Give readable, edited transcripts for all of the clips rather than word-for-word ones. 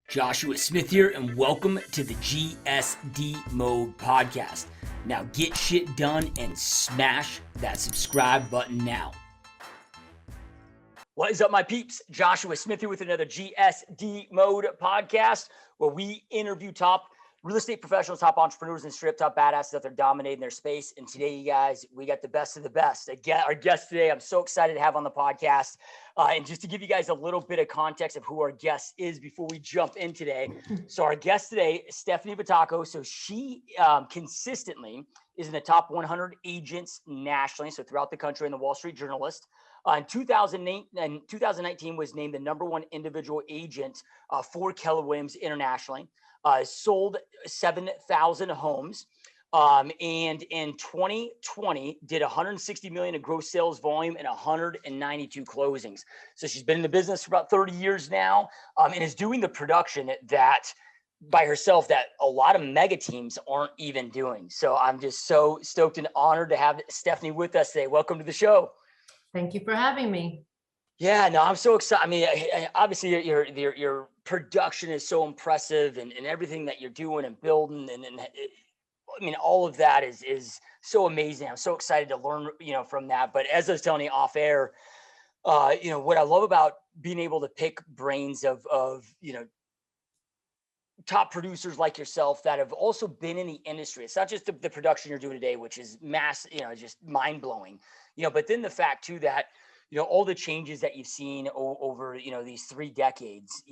Joshua Smith here, and welcome to the GSD Mode podcast. Now get shit done and smash that subscribe button now. What is up, my peeps? Joshua Smith here with another GSD Mode podcast where we interview top real estate professionals, top entrepreneurs, and straight top badasses that they're dominating their space. And today, you guys, we got the best of the best. Again, our guest today, I'm so excited to have on the podcast. And just to give you guys a little bit of context of who our guest is before we jump in today. So our guest today, Stephanie Vitacco. So she consistently is in the top 100 agents nationally, so throughout the country, in the Wall Street Journalist. In 2019 was named the #1 individual agent for Keller Williams internationally. Sold 7,000 homes. And in 2020 did 160 million in gross sales volume and 192 closings. So she's been in the business for about 30 years now, and is doing the production that by herself that a lot of mega teams aren't even doing. So I'm just so stoked and honored to have Stephanie with us today. Welcome to the show. Thank you for having me. Yeah, no, I'm so excited. I mean, obviously your production is so impressive, and everything that you're doing and building, and I mean, all of that is so amazing. I'm so excited to learn, from that. But as I was telling you off air, what I love about being able to pick brains of top producers like yourself that have also been in the industry. It's not just the production you're doing today, which is just mind blowing, but then the fact too that, all the changes that you've seen over, these 3 decades,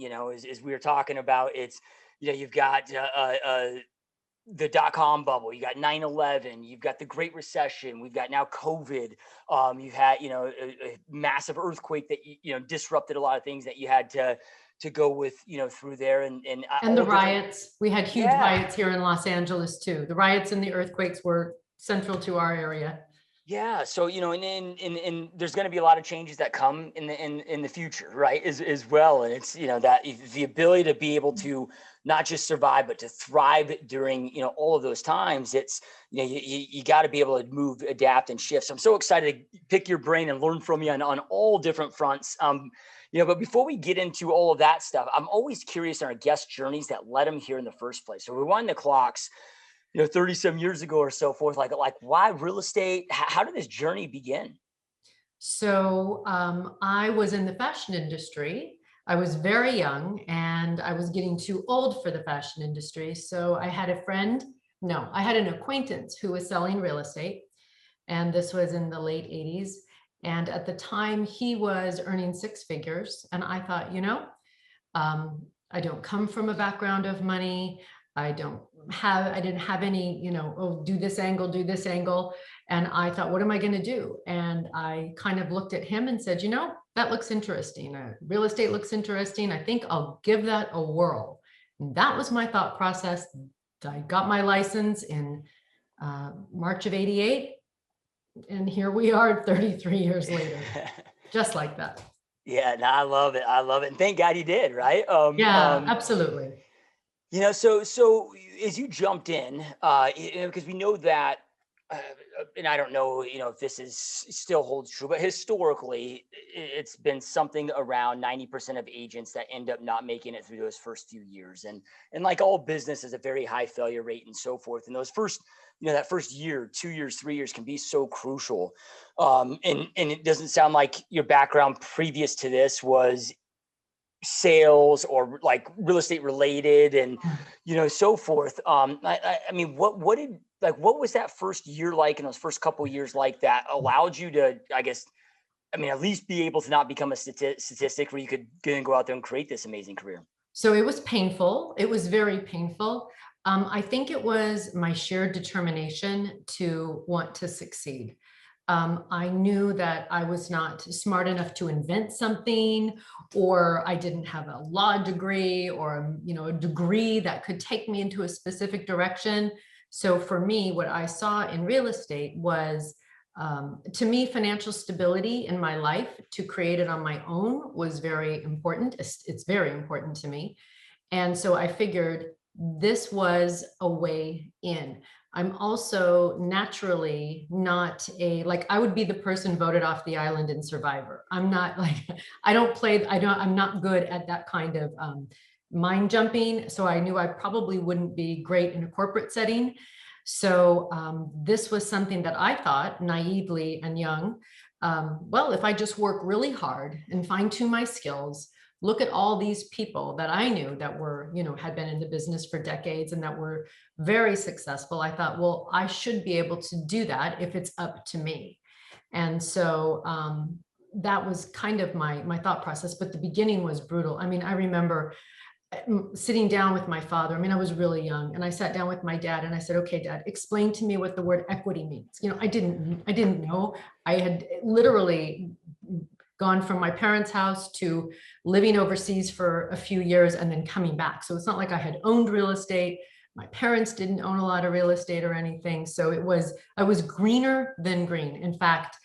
as we were talking about, it's, you've got the dot-com bubble, you got 9/11, you've got the Great Recession, we've got now COVID, you've had, a massive earthquake that, disrupted a lot of things that you had to go with, through there. And the riots, we had huge riots here in Los Angeles too. The riots and the earthquakes were central to our area. Yeah. So, and there's going to be a lot of changes that come in the future, right? As well. And it's, that the ability to be able to not just survive, but to thrive during, all of those times. It's, you got to be able to move, adapt, and shift. So I'm so excited to pick your brain and learn from you on all different fronts. But before we get into all of that stuff, I'm always curious on our guest journeys that led them here in the first place. So we wind the clocks, 30 some years ago or so forth, like why real estate? How did this journey begin? So I was in the fashion industry. I was very young and I was getting too old for the fashion industry. So I had I had an acquaintance who was selling real estate. And this was in the late 80s. And at the time he was earning 6 figures. And I thought, I don't come from a background of money. I didn't have any, do this angle. And I thought, what am I going to do? And I kind of looked at him and said, that looks interesting. Real estate looks interesting. I think I'll give that a whirl. And that was my thought process. I got my license in March of '88. And here we are 33 years later, just like that. Yeah, no, I love it. And thank God you did, right? Absolutely. So as you jumped in, because we know that, and I don't know, if this still holds true, but historically, it's been something around 90% of agents that end up not making it through those first few years. And like all business is a very high failure rate and so forth. And those first, that first year, 2 years, 3 years can be so crucial. And it doesn't sound like your background previous to this was sales or like real estate related and, so forth. I mean, what was that first year like, in those first couple of years like that allowed you to, at least be able to not become a statistic where you could go out there and create this amazing career? So it was painful. It was very painful. I think it was my sheer determination to want to succeed. I knew that I was not smart enough to invent something, or I didn't have a law degree or, a degree that could take me into a specific direction. So for me, what I saw in real estate was, to me, financial stability in my life, to create it on my own, was very important. It's very important to me. And so I figured this was a way in. I'm also naturally not I would be the person voted off the island in Survivor. I'm not I'm not good at that kind of mind jumping. So I knew I probably wouldn't be great in a corporate setting. So this was something that I thought naively and young, well, if I just work really hard and fine tune my skills, look at all these people that I knew that were, had been in the business for decades and that were very successful. I thought, well, I should be able to do that if it's up to me. And so that was kind of my thought process, but the beginning was brutal. I mean, I remember sitting down with my father. I mean, I was really young, and I sat down with my dad and I said, okay, Dad, explain to me what the word equity means. I didn't know. I had literally gone from my parents' house to living overseas for a few years and then coming back. So it's not like I had owned real estate. My parents didn't own a lot of real estate or anything. So I was greener than green. In fact,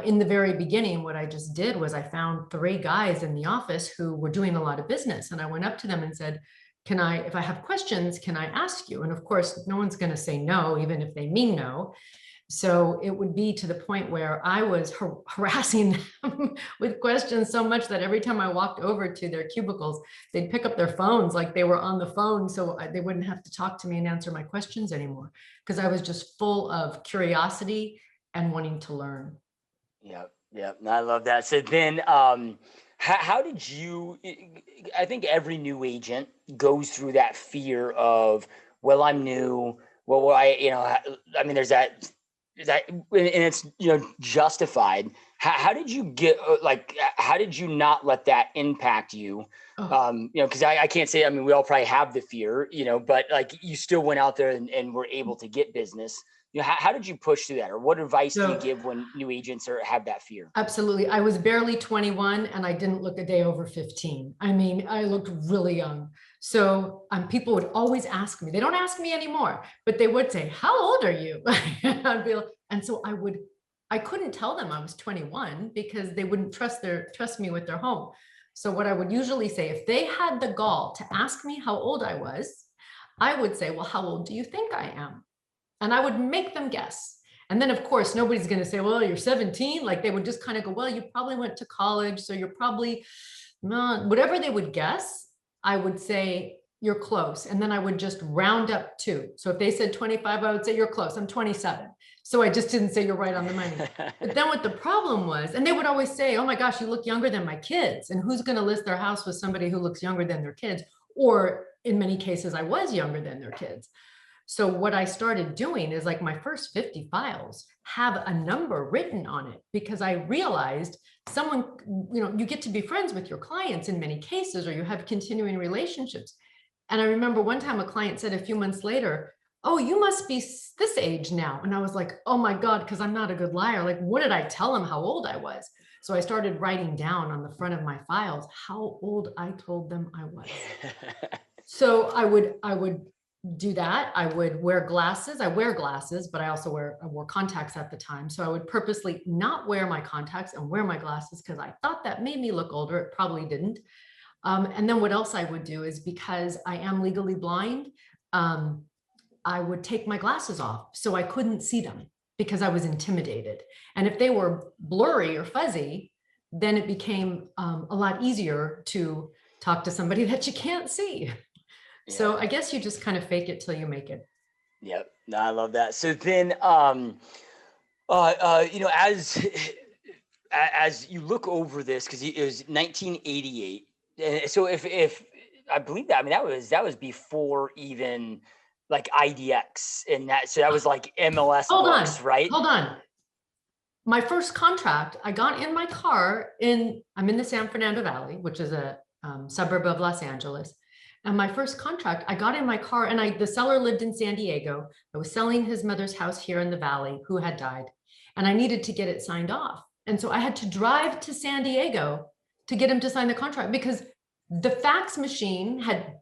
in the very beginning, what I just did was I found 3 guys in the office who were doing a lot of business. And I went up to them and said, if I have questions, can I ask you? And of course, no one's going to say no, even if they mean no. So it would be to the point where I was harassing them with questions so much that every time I walked over to their cubicles, they'd pick up their phones like they were on the phone, so they wouldn't have to talk to me and answer my questions anymore, because I was just full of curiosity and wanting to learn. Yeah, I love that. So then, how did you? I think every new agent goes through that fear of, well, I'm new. Well, I mean, there's that, and it's justified. How did you get how did you not let that impact you? Because I can't say. I mean, we all probably have the fear, but like you still went out there and were able to get business. How did you push through that, or what advice do you give when new agents have that fear? Absolutely. I was barely 21 and I didn't look a day over 15. I mean, I looked really young. So people would always ask me, they don't ask me anymore, but they would say, how old are you? And so I couldn't tell them I was 21 because they wouldn't trust me with their home. So what I would usually say, if they had the gall to ask me how old I was, I would say, well, how old do you think I am? And I would make them guess. And then of course, nobody's going to say, well, you're 17. Like they would just kind of go, well, you probably went to college. So you're probably not, whatever they would guess, I would say, you're close. And then I would just round up 2. So if they said 25, I would say, you're close. I'm 27. So I just didn't say you're right on the money. But then what the problem was, and they would always say, oh my gosh, you look younger than my kids. And who's going to list their house with somebody who looks younger than their kids? Or in many cases, I was younger than their kids. So what I started doing is like my first 50 files have a number written on it, because I realized you get to be friends with your clients in many cases, or you have continuing relationships. And I remember one time a client said a few months later, oh, you must be this age now. And I was like, oh my God, because I'm not a good liar. Like, what did I tell them how old I was? So I started writing down on the front of my files how old I told them I was. So I would do that. I would wear glasses. I wear glasses, but I wore contacts at the time. So I would purposely not wear my contacts and wear my glasses because I thought that made me look older. It probably didn't. And then what else I would do is, because I am legally blind, I would take my glasses off so I couldn't see them because I was intimidated. And if they were blurry or fuzzy, then it became a lot easier to talk to somebody that you can't see. Yeah. So I guess you just kind of fake it till you make it. Yep. No, I love that. So then, as you look over this, because it was 1988. So if I believe that, I mean, that was before even like IDX and that. So that was like MLS books, right? Hold on. My first contract, I got in my car I'm in the San Fernando Valley, which is a suburb of Los Angeles. And my first contract, I got in my car, and the seller lived in San Diego. I was selling his mother's house here in the Valley, who had died, and I needed to get it signed off. And so I had to drive to San Diego to get him to sign the contract, because the fax machine had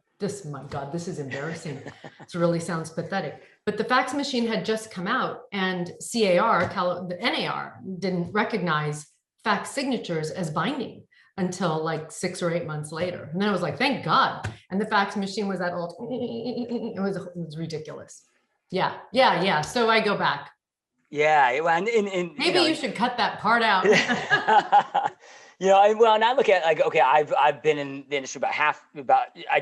my God, this is embarrassing. It really sounds pathetic, but the fax machine had just come out, and the NAR didn't recognize fax signatures as binding until like 6 or 8 months later. And then I was like, thank God. And the fax machine was that old. It was ridiculous. Yeah. So I go back. Yeah. And maybe you should cut that part out. and I look at like, okay, I've been in the industry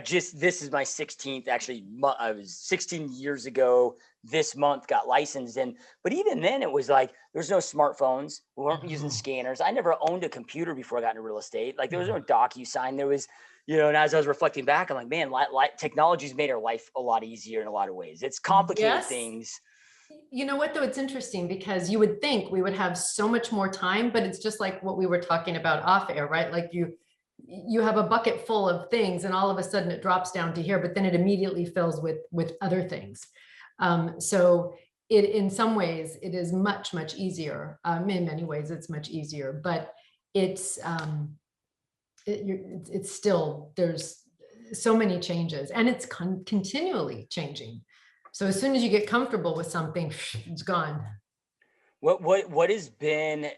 this is my 16th, actually, I was 16 years ago this month, got licensed in, but even then it was like, there's no smartphones. We weren't using scanners. I never owned a computer before I got into real estate. Like there was no DocuSign. There was, and as I was reflecting back, I'm like, man, technology's made our life a lot easier in a lot of ways. It's complicated things. You know what, though? It's interesting because you would think we would have so much more time, but it's just like what we were talking about off air, right? Like you have a bucket full of things and all of a sudden it drops down to here, but then it immediately fills with other things. So in some ways it is much, much easier. In many ways it's much easier, but it's still, there's so many changes and it's continually changing. So as soon as you get comfortable with something, it's gone. What has been,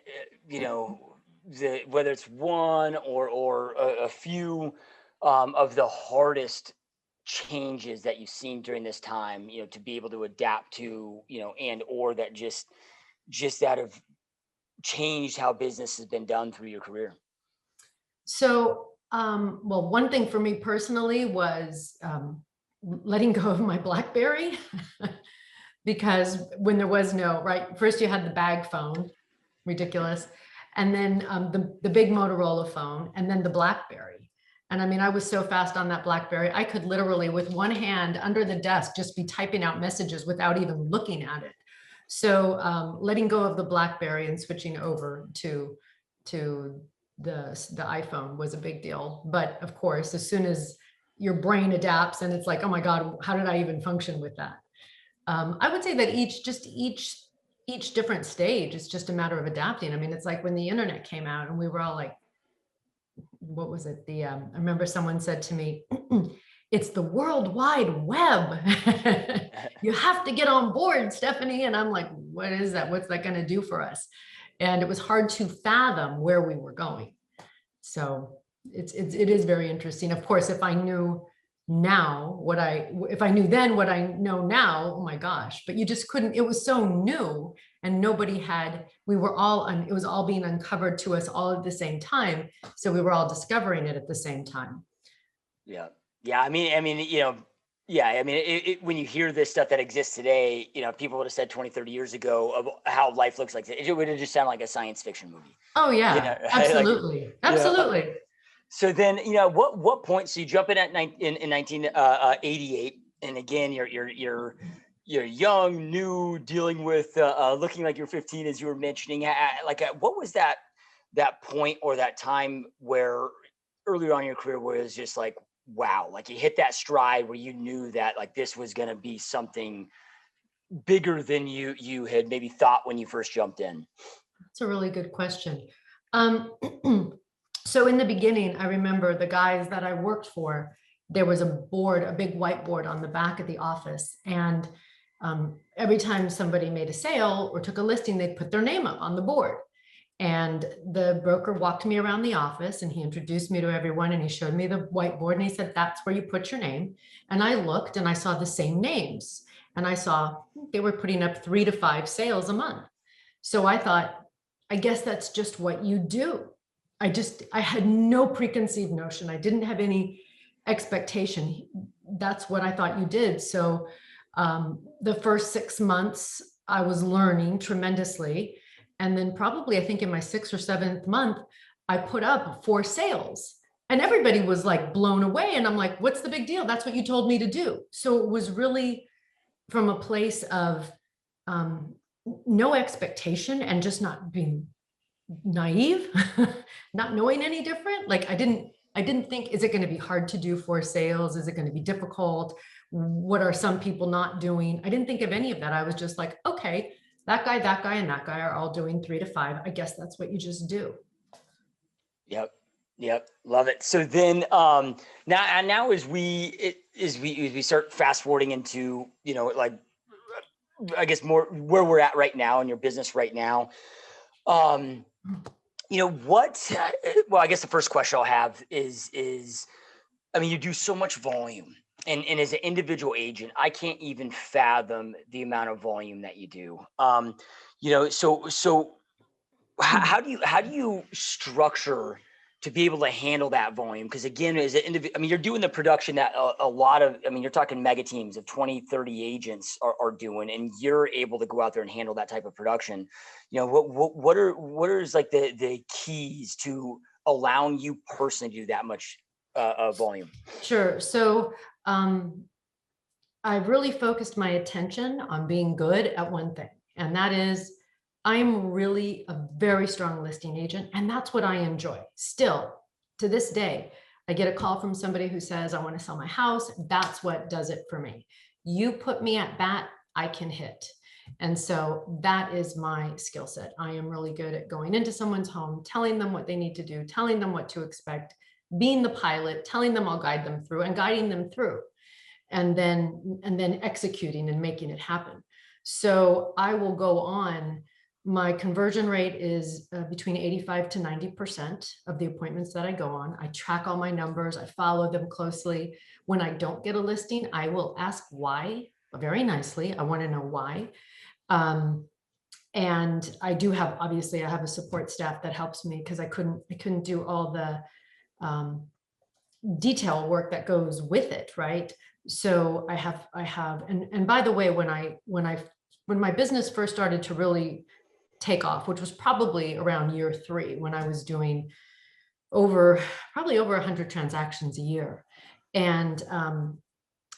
whether it's one or a few of the hardest changes that you've seen during this time, to be able to adapt to, and or that just that have changed how business has been done through your career? So, well, one thing for me personally was letting go of my BlackBerry because when there was first you had the bag phone, ridiculous. And then the big Motorola phone and then the BlackBerry. And I mean, I was so fast on that BlackBerry, I could literally with one hand under the desk, just be typing out messages without even looking at it. So letting go of the BlackBerry and switching over to the iPhone was a big deal. But of course, as soon as your brain adapts and it's like, oh my God, how did I even function with that? I would say that each different stage is just a matter of adapting. I mean, it's like when the internet came out and we were all like, what was it? I remember someone said to me, it's the World Wide Web. You have to get on board, Stephanie. And I'm like, what is that? What's that going to do for us? And it was hard to fathom where we were going. So it is very interesting. Of course, if I knew now if I knew then what I know now, oh my gosh, but you just couldn't, it was so new and it was all being uncovered to us all at the same time. So we were all discovering it at the same time. Yeah. Yeah. I mean, when you hear this stuff that exists today, people would have said 20, 30 years ago of how life looks like, it would have just sounded like a science fiction movie. Oh yeah, absolutely. Absolutely. So then, what point? So you jump in in 1988, and again, you're young, new, dealing with looking like you're 15, as you were mentioning. What was that point or that time where earlier on in your career where it was just like, wow, like you hit that stride where you knew that like this was going to be something bigger than you had maybe thought when you first jumped in? That's a really good question. So in the beginning, I remember the guys that I worked for, there was a big whiteboard on the back of the office. And every time somebody made a sale or took a listing, they'd put their name up on the board. And the broker walked me around the office and he introduced me to everyone and he showed me the whiteboard and he said, that's where you put your name. And I looked and I saw the same names and I saw they were putting up 3 to 5 sales a month. So I thought, I guess that's just what you do. I had no preconceived notion. I didn't have any expectation. That's what I thought you did. So the first 6 months I was learning tremendously. And then probably, I think in my 6th or 7th month, I put up 4 sales and everybody was like blown away. And I'm like, what's the big deal? That's what you told me to do. So it was really from a place of no expectation and just not being naive, not knowing any different. Like I didn't think, is it going to be hard to do 4 sales? Is it going to be difficult? What are some people not doing? I didn't think of any of that. I was just like, okay, that guy, and that guy are all doing 3 to 5. I guess that's what you just do. Yep. Love it. So then now as we start fast forwarding into, I guess more where we're at right now in your business right now, well, I guess the first question I'll have is, I mean, you do so much volume and as an individual agent, I can't even fathom the amount of volume that you do. So how do you structure to be able to handle that volume? Because again, as an individual, I mean, you're doing the production that a lot of, I mean, you're talking mega teams of 20, 30 agents are doing, and you're able to go out there and handle that type of production. You know, what are like the keys to allowing you personally to do that much volume? Sure. So I've really focused my attention on being good at one thing, and that is I'm really a very strong listing agent, and that's what I enjoy. Still, to this day, I get a call from somebody who says, I want to sell my house. That's what does it for me. You put me at bat, I can hit. And so that is my skill set. I am really good at going into someone's home, telling them what they need to do, telling them what to expect, being the pilot, telling them I'll guide them through and guiding them through, and then executing and making it happen. So I will go on. My conversion rate is between 85 to 90% of the appointments that I go on. I track all my numbers. I follow them closely. When I don't get a listing, I will ask why very nicely. I want to know why. And I do have, obviously, I have a support staff that helps me because I couldn't do all the detail work that goes with it, right? So I have, and by the way, when my business first started to really take off, which was probably around year 3, when I was doing probably over 100 transactions a year. And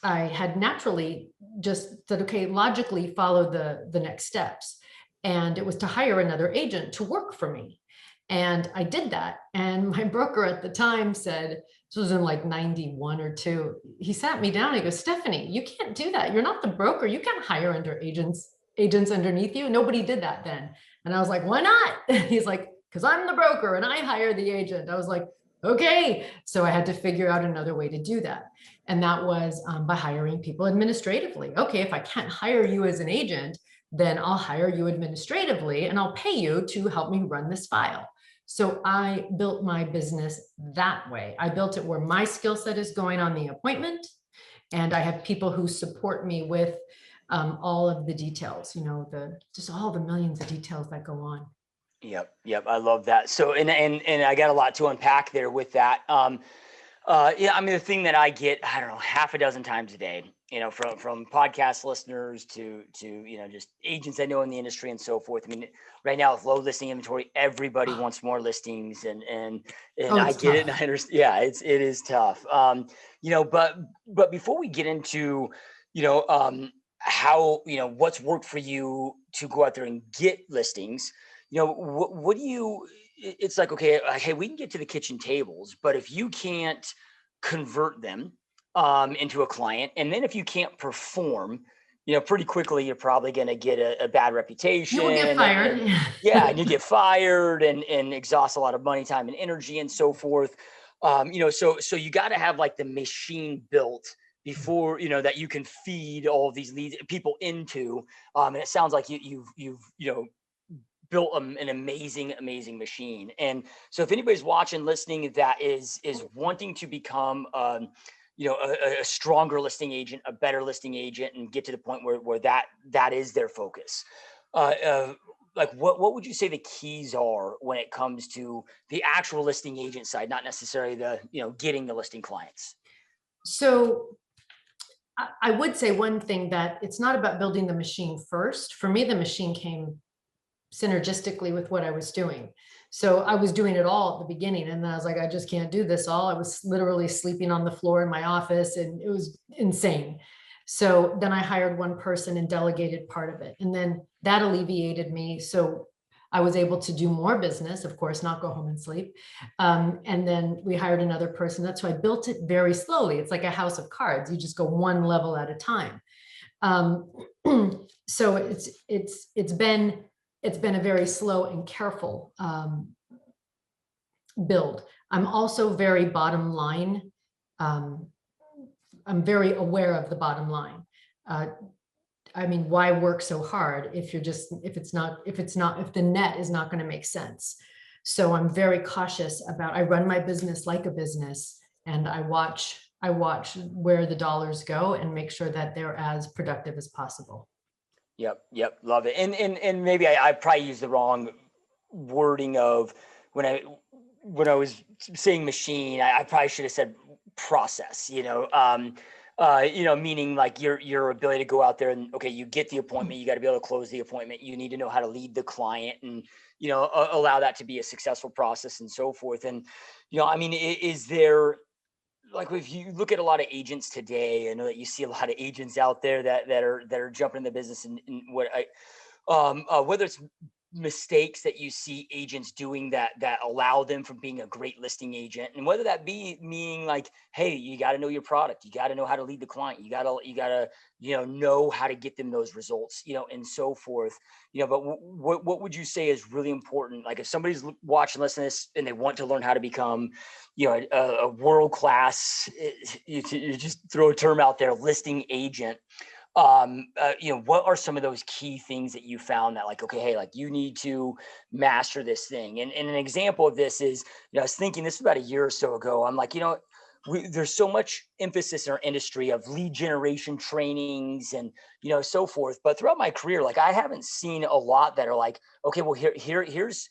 I had naturally just said, okay, logically follow the next steps. And it was to hire another agent to work for me. And I did that. And my broker at the time said, this was in like 91 or 2. He sat me down and he goes, Stephanie, you can't do that. You're not the broker. You can't hire under agents underneath you. Nobody did that then. And I was like, why not? He's like, because I'm the broker and I hire the agent. I was like, okay. So I had to figure out another way to do that. And that was by hiring people administratively. Okay, if I can't hire you as an agent, then I'll hire you administratively and I'll pay you to help me run this file. So I built my business that way. I built it where my skill set is going on the appointment, and I have people who support me with all of the details, just all the millions of details that go on. Yep. I love that. So, and I got a lot to unpack there with that. Yeah, I mean, the thing that I get, I don't know, half a dozen times a day, from podcast listeners to, just agents I know in the industry and so forth. I mean, right now with low listing inventory, everybody wants more listings and I get it. And I understand. Yeah, it is tough. But before we get into, how, what's worked for you to go out there and get listings, what do you, it's like, okay, hey, we can get to the kitchen tables, but if you can't convert them into a client, and then if you can't perform, pretty quickly, you're probably going to get a bad reputation. You will get fired. And you get fired and exhaust a lot of money, time, and energy and so forth. So you got to have like the machine built before, that you can feed all of these leads people into. And it sounds like you've built an amazing machine. And so if anybody's watching, listening, that is wanting to become, a stronger listing agent, a better listing agent, and get to the point where that is their focus. Like what would you say the keys are when it comes to the actual listing agent side, not necessarily the, getting the listing clients? So I would say one thing, that it's not about building the machine first. For me, the machine came synergistically with what I was doing. So I was doing it all at the beginning, and then I was like, I just can't do this all. I was literally sleeping on the floor in my office, and it was insane. So then I hired one person and delegated part of it, and then that alleviated me. So I was able to do more business, of course, not go home and sleep. And then we hired another person. That's why I built it very slowly. It's like a house of cards. You just go one level at a time. So it's been a very slow and careful build. I'm also very bottom line. I'm very aware of the bottom line. I mean, why work so hard if the net is not going to make sense? So I'm very cautious about, I run my business like a business, and I watch where the dollars go and make sure that they're as productive as possible. Yep. Love it. And maybe I probably used the wrong wording of when when I was saying machine, I probably should have said process, meaning like your ability to go out there and, okay, you get the appointment, you got to be able to close the appointment. You need to know how to lead the client and, allow that to be a successful process and so forth. And, is there, like, if you look at a lot of agents today, I know that you see a lot of agents out there that are jumping in the business, and whether it's mistakes that you see agents doing that allow them from being a great listing agent, and whether that be meaning like, hey, you got to know your product, you got to know how to lead the client, you got to know how to get them those results, and so forth. But what would you say is really important, like if somebody's watching, listening to this, and they want to learn how to become a world class, you just throw a term out there, listing agent. What are some of those key things that you found that, like, okay, hey, like, you need to master this thing? And an example of this is, I was thinking this was about a year or so ago. I'm like, there's so much emphasis in our industry of lead generation trainings and, so forth. But throughout my career, like, I haven't seen a lot that are like, okay, well, here's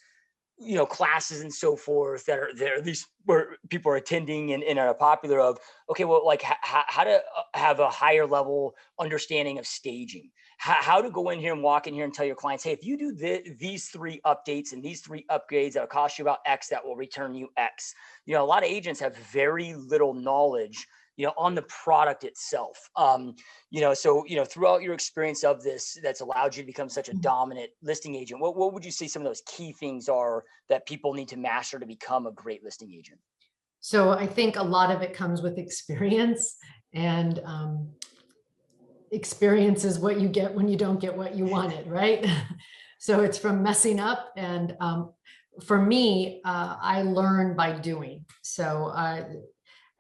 classes and so forth that are there, these where people are attending and are popular of, okay, well, like how to have a higher level understanding of staging, how to go in here and walk in here and tell your clients, hey, if you do these 3 updates and these 3 upgrades, that'll cost you about X, that will return you X. A lot of agents have very little knowledge on the product itself. So, throughout your experience of this, that's allowed you to become such a dominant listing agent, what would you say some of those key things are that people need to master to become a great listing agent? So I think a lot of it comes with experience, and experience is what you get when you don't get what you wanted, right? So it's from messing up. And for me, I learn by doing. So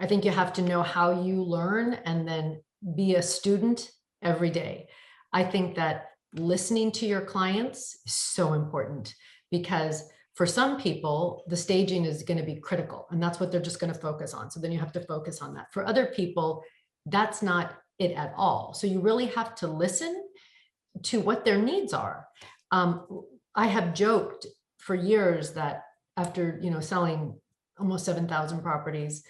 I think you have to know how you learn and then be a student every day. I think that listening to your clients is so important, because for some people, the staging is going to be critical and that's what they're just going to focus on. So then you have to focus on that. For other people, that's not it at all. So you really have to listen to what their needs are. I have joked for years that after, selling almost 7,000 properties,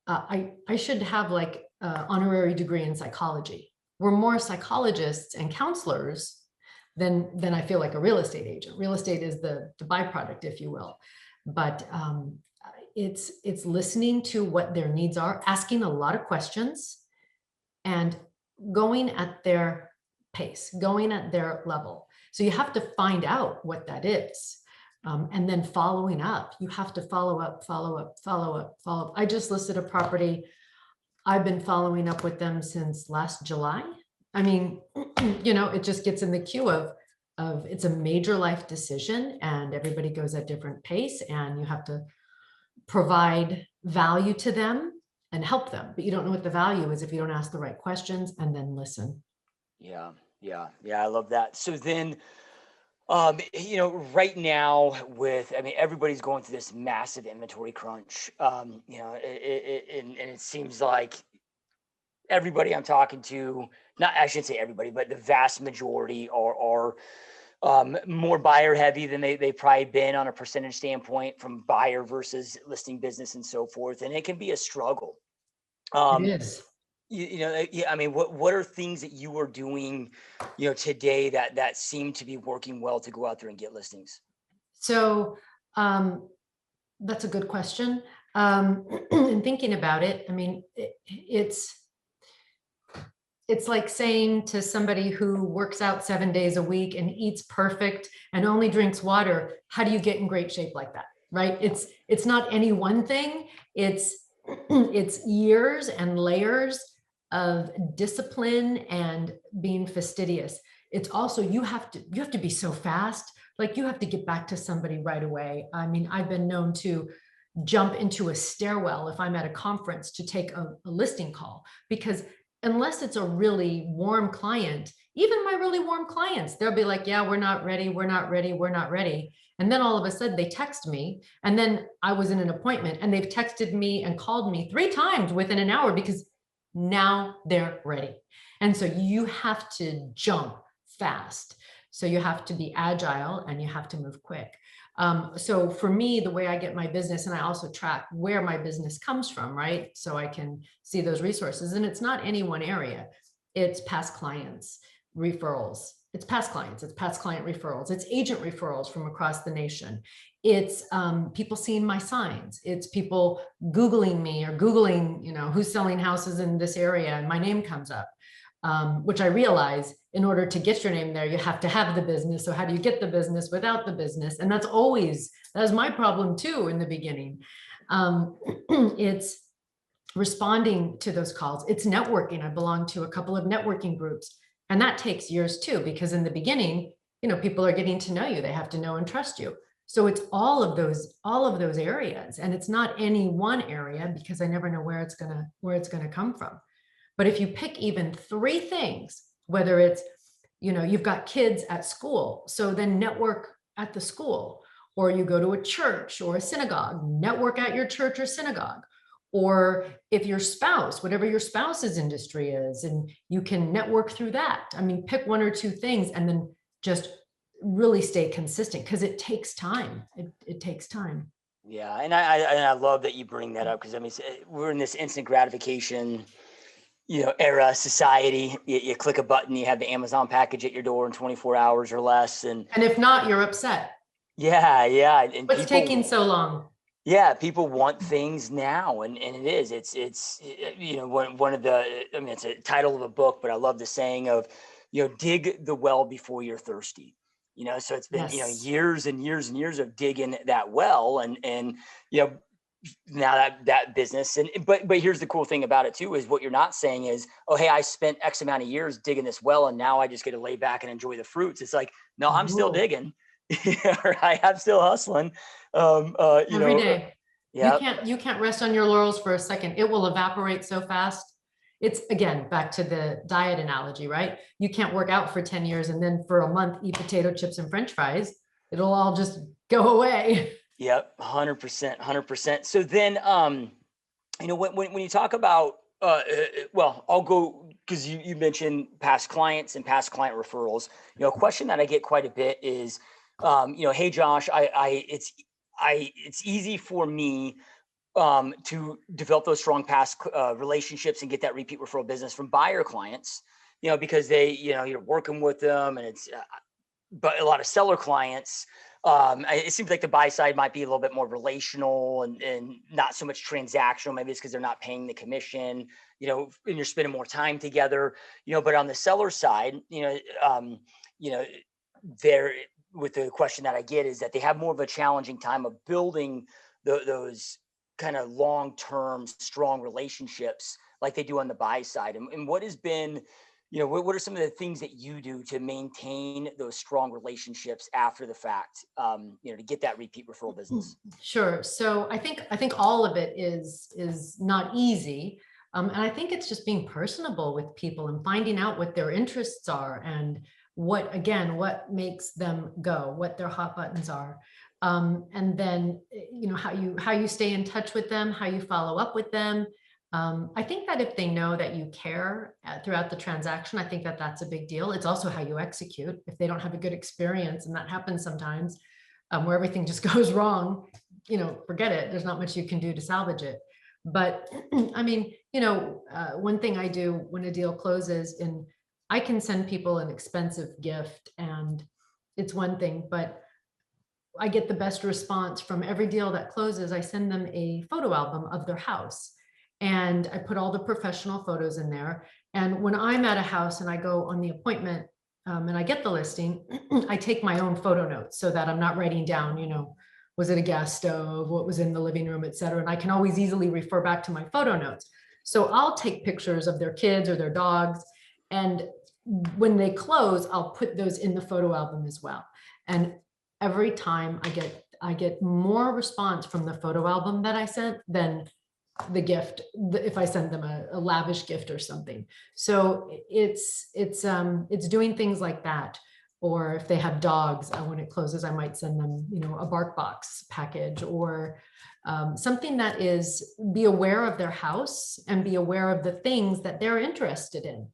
I should have like an honorary degree in psychology. We're more psychologists and counselors than I feel like a real estate agent. Real estate is the byproduct, if you will. But it's listening to what their needs are, asking a lot of questions, and going at their pace, going at their level. So you have to find out what that is. And then following up, you have to follow up. I just listed a property. I've been following up with them since last July. I mean, it just gets in the queue of it's a major life decision, and everybody goes at different pace, and you have to provide value to them and help them. But you don't know what the value is if you don't ask the right questions and then listen. Yeah. I love that. So then, right now everybody's going through this massive inventory crunch. And it seems like everybody I'm talking to, I shouldn't say everybody, but the vast majority are more buyer heavy than they've probably been on a percentage standpoint, from buyer versus listing business and so forth. And it can be a struggle. It is. What are things that you are doing, today that seem to be working well to go out there and get listings? So that's a good question. And thinking about it, it's like saying to somebody who works out 7 days a week and eats perfect and only drinks water, how do you get in great shape like that? Right? It's not any one thing. It's years and layers of discipline and being fastidious. It's also, you have to be so fast. Like, you have to get back to somebody right away. I've been known to jump into a stairwell if I'm at a conference to take a listing call, because unless it's a really warm client, even my really warm clients, they'll be like, yeah, we're not ready. And then all of a sudden they text me, and then I was in an appointment and they've texted me and called me 3 times within an hour, because now they're ready. And so you have to jump fast. So you have to be agile and you have to move quick. So for me, the way I get my business, and I also track where my business comes from, right? So I can see those resources, and it's not any one area. It's past clients, referrals. It's past clients, it's past client referrals, it's agent referrals from across the nation. It's people seeing my signs. It's people Googling me or Googling, who's selling houses in this area, and my name comes up. Which I realize in order to get your name there, you have to have the business. So how do you get the business without the business? And that was my problem too in the beginning. It's responding to those calls. It's networking. I belong to a couple of networking groups, and that takes years too, because in the beginning, people are getting to know you. They have to know and trust you. So it's all of those areas, and it's not any one area, because I never know where it's gonna come from. But if you pick even 3 things, whether it's, you've got kids at school, so then network at the school, or you go to a church or a synagogue, network at your church or synagogue. Or if your spouse, whatever your spouse's industry is, and you can network through that. I mean, pick 1 or 2 things and then just really stay consistent, because it takes time. It takes time. Yeah. And I love that you bring that up, because I mean, we're in this instant gratification era society. You click a button, you have the Amazon package at your door in 24 hours or less. And if not, you're upset. Yeah. And what's taking so long? Yeah, people want things now, and it is. It's one of the. I mean, it's a title of a book, but I love the saying of, dig the well before you're thirsty. So it's been Yes. years and years and years of digging that well, and now that business. But here's the cool thing about it too, is what you're not saying is, oh, hey, I spent X amount of years digging this well, and now I just get to lay back and enjoy the fruits. It's like, no, I'm still digging. Right, I'm still hustling. Every day. Yeah. You can't rest on your laurels for a second. It will evaporate so fast. It's, again, back to the diet analogy, right? You can't work out for 10 years and then for a month eat potato chips and French fries. It'll all just go away. Yep, 100%, 100%. So then, when you talk about, well, I'll go, because you mentioned past clients and past client referrals. A question that I get quite a bit is, hey Josh, it's easy for me to develop those strong past relationships and get that repeat referral business from buyer clients, because you're working with them, and it's, but a lot of seller clients, it seems like the buy side might be a little bit more relational and not so much transactional. Maybe it's because they're not paying the commission, and you're spending more time together, but on the seller side, there, with the question that I get, is that they have more of a challenging time of building those kind of long-term strong relationships like they do on the buy side. And what has been, what are some of the things that you do to maintain those strong relationships after the fact, to get that repeat referral business? Sure. So I think all of it is not easy. And I think it's just being personable with people and finding out what their interests are, and what makes them go, what their hot buttons are. And then, how you stay in touch with them, how you follow up with them. I think that if they know that you care throughout the transaction, I think that that's a big deal. It's also how you execute. If they don't have a good experience, and that happens sometimes, where everything just goes wrong, forget it. There's not much you can do to salvage it. But I mean, one thing I do when a deal closes, and I can send people an expensive gift, and it's one thing, but I get the best response from every deal that closes. I send them a photo album of their house, and I put all the professional photos in there. And when I'm at a house and I go on the appointment, and I get the listing, I take my own photo notes, so that I'm not writing down, was it a gas stove, what was in the living room, et cetera. And I can always easily refer back to my photo notes. So I'll take pictures of their kids or their dogs, and when they close, I'll put those in the photo album as well. And every time I get more response from the photo album that I sent than the gift, if I send them a lavish gift or something. So it's doing things like that. Or if they have dogs, when it closes, I might send them, a bark box package, or something that is, be aware of their house and be aware of the things that they're interested in.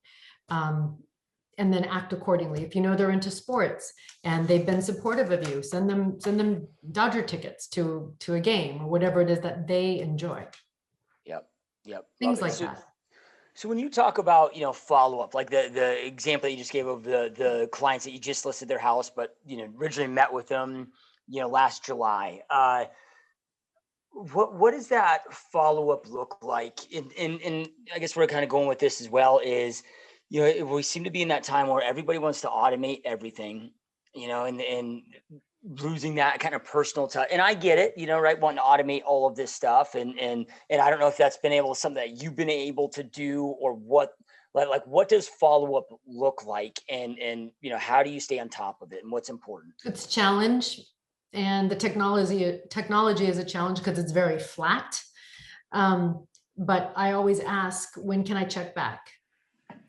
and then act accordingly. If you know they're into sports and they've been supportive of you, send them Dodger tickets to a game or whatever it is that they enjoy. Yep. Love Things it. like that. So when you talk about, follow up, like the example that you just gave of the clients that you just listed their house, but originally met with them, last July. What does that follow up look like? And I guess where we're kind of going with this as well is, we seem to be in that time where everybody wants to automate everything, and losing that kind of personal touch. And I get it, right? Wanting to automate all of this stuff. And I don't know if that's been something that you've been able to do, or what, like what does follow up look like? And how do you stay on top of it, and what's important? It's a challenge, and the technology is a challenge because it's very flat. But I always ask, when can I check back?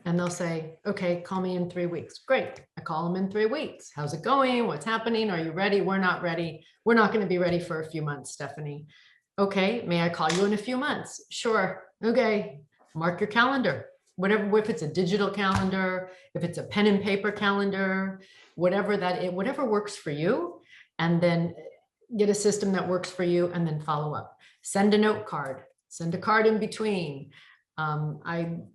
And they'll say, okay, call me in 3 weeks. Great. I call them in 3 weeks. How's it going? What's happening? Are you ready? We're not ready. We're not going to be ready for a few months, Stephanie. Okay. May I call you in a few months? Sure. Okay. Mark your calendar. Whatever, if it's a digital calendar, if it's a pen and paper calendar, whatever whatever works for you, and then get a system that works for you, and then follow up. Send a note card. Send a card in between.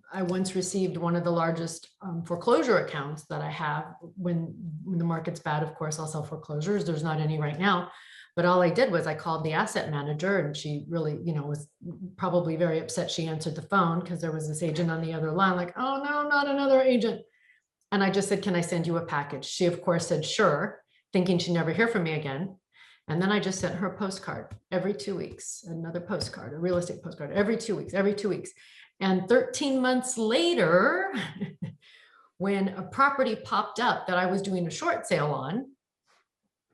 I once received one of the largest foreclosure accounts that I have. When the market's bad, of course, I'll sell foreclosures. There's not any right now. But all I did was I called the asset manager, and she really, was probably very upset. She answered the phone because there was this agent on the other line, like, oh no, not another agent. And I just said, can I send you a package? She, of course, said, sure, thinking she'd never hear from me again. And then I just sent her a postcard every 2 weeks, another postcard, a real estate postcard every 2 weeks. And 13 months later, when a property popped up that I was doing a short sale on,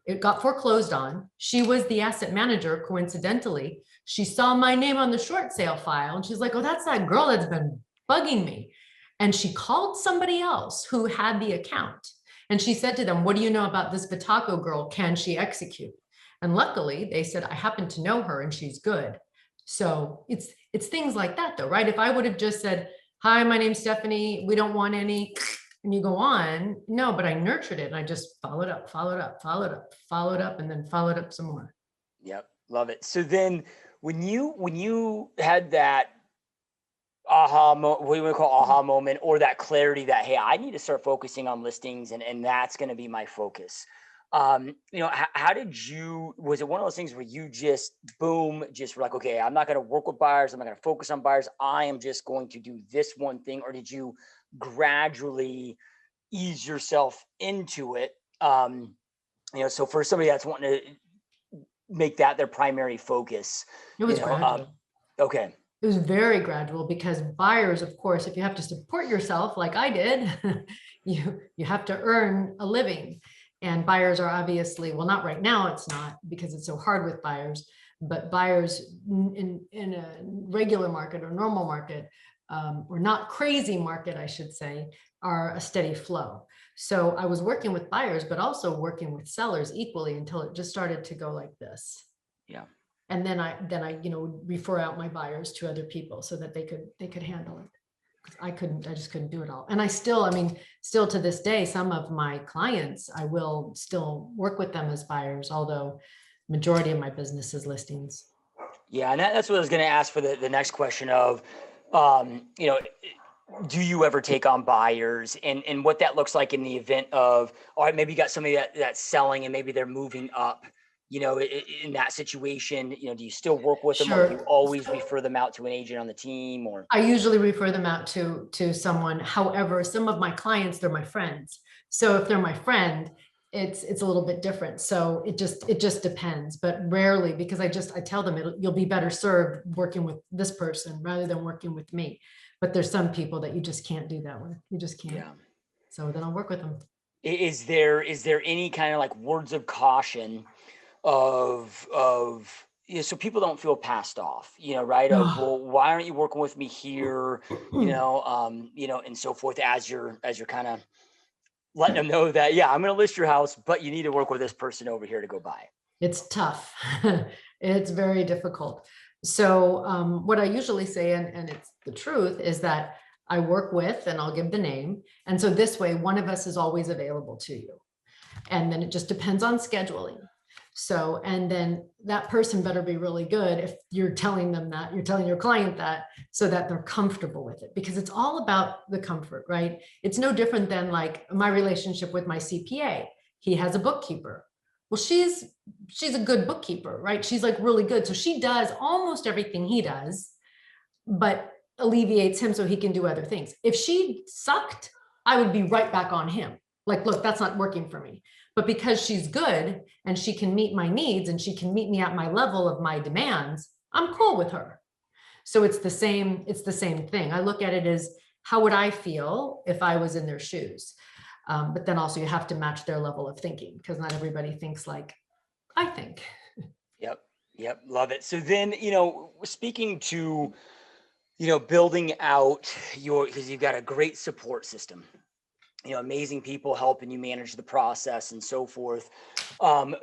it got foreclosed on. She was the asset manager, coincidentally. She saw my name on the short sale file, and she's like, oh, that's that girl that's been bugging me. And she called somebody else who had the account. And she said to them, what do you know about this Vitacco girl? Can she execute? And luckily, they said, I happen to know her and she's good. So it's things like that, though, right? If I would have just said, hi, my name's Stephanie, we don't want any, and you go on. No, but I nurtured it. And I just followed up, and then followed up some more. Yep. Love it. So then when you had that what do you want to call aha moment, or that clarity that, hey, I need to start focusing on listings, and that's going to be my focus. How did was it one of those things where you just boom, just were like, okay, I'm not going to work with buyers. I'm not going to focus on buyers. I am just going to do this one thing. Or did you gradually ease yourself into it? So for somebody that's wanting to make that their primary focus, it was gradual. Okay. It was very gradual, because buyers, of course, if you have to support yourself like I did, you have to earn a living. And buyers are obviously, well, not right now, it's not, because it's so hard with buyers, but buyers in a regular market or normal market, or not crazy market, I should say, are a steady flow. So I was working with buyers, but also working with sellers equally, until it just started to go like this. Yeah. And then I refer out my buyers to other people so that they could handle it. I just couldn't do it all. And still to this day, some of my clients, I will still work with them as buyers, although majority of my business is listings. Yeah. And that's what I was going to ask for the next question of, do you ever take on buyers, and what that looks like in the event of, all right, maybe you got somebody that's selling and maybe they're moving up, in that situation, do you still work with them? Sure. Or do you always refer them out to an agent on the team? Or I usually refer them out to someone. However, some of my clients, they're my friends. So if they're my friend, it's a little bit different. So it just depends, but rarely, because I tell them you'll be better served working with this person rather than working with me. But there's some people that you just can't do that with. You just can't. Yeah. So then I'll work with them. Is there any kind of like words of caution of so people don't feel passed off, right? Of, well, why aren't you working with me here? And so forth, as you're kind of letting them know that, yeah, I'm going to list your house, but you need to work with this person over here to go buy. It's tough. It's very difficult. So what I usually say, and it's the truth, is that I work with, and I'll give the name. And so this way, one of us is always available to you. And then it just depends on scheduling. So, and then that person better be really good if you're telling them that, you're telling your client that, so that they're comfortable with it, because it's all about the comfort, right? It's no different than like my relationship with my CPA. He has a bookkeeper. Well, she's a good bookkeeper, right? She's like really good. So she does almost everything he does, but alleviates him so he can do other things. If she sucked, I would be right back on him. Like, look, that's not working for me. But because she's good and she can meet my needs and she can meet me at my level of my demands, I'm cool with her. So it's the same thing. I look at it as, how would I feel if I was in their shoes? But then also you have to match their level of thinking, because not everybody thinks like I think. Yep. Love it. So then, speaking to, building out because you've got a great support system, amazing people helping you manage the process and so forth. And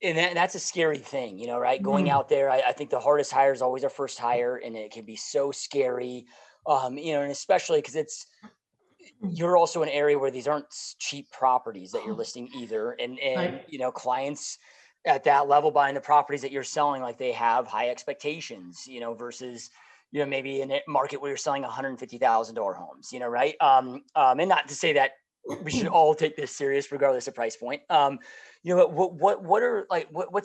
that's a scary thing, right? Going out there, I think the hardest hire is always our first hire, and it can be so scary, and especially because you're also an area where these aren't cheap properties that you're listing either. And Right. Clients at that level buying the properties that you're selling, like they have high expectations, versus, maybe in a market where you're selling $150,000 homes, right? And not to say that we should all take this serious regardless of price point. What's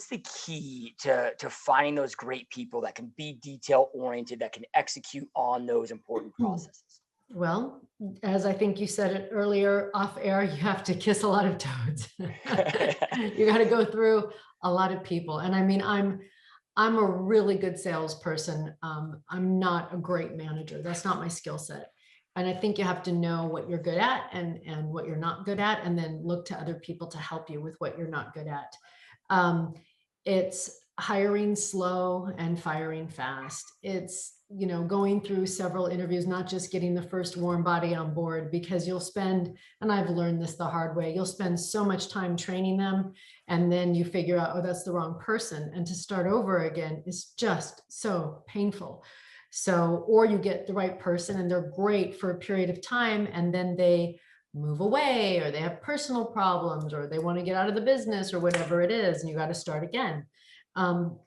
the key to finding those great people that can be detail oriented, that can execute on those important processes? Well, as I think you said it earlier off air, you have to kiss a lot of toads. You got to go through a lot of people. And I mean, I'm a really good salesperson. I'm not a great manager. That's not my skill set. And I think you have to know what you're good at and what you're not good at, and then look to other people to help you with what you're not good at. It's hiring slow and firing fast. It's, going through several interviews, not just getting the first warm body on board, because you'll spend, and I've learned this the hard way, you'll spend so much time training them, and then you figure out, oh, that's the wrong person. And to start over again is just so painful. So, or you get the right person and they're great for a period of time, and then they move away, or they have personal problems, or they want to get out of the business, or whatever it is, and you got to start again.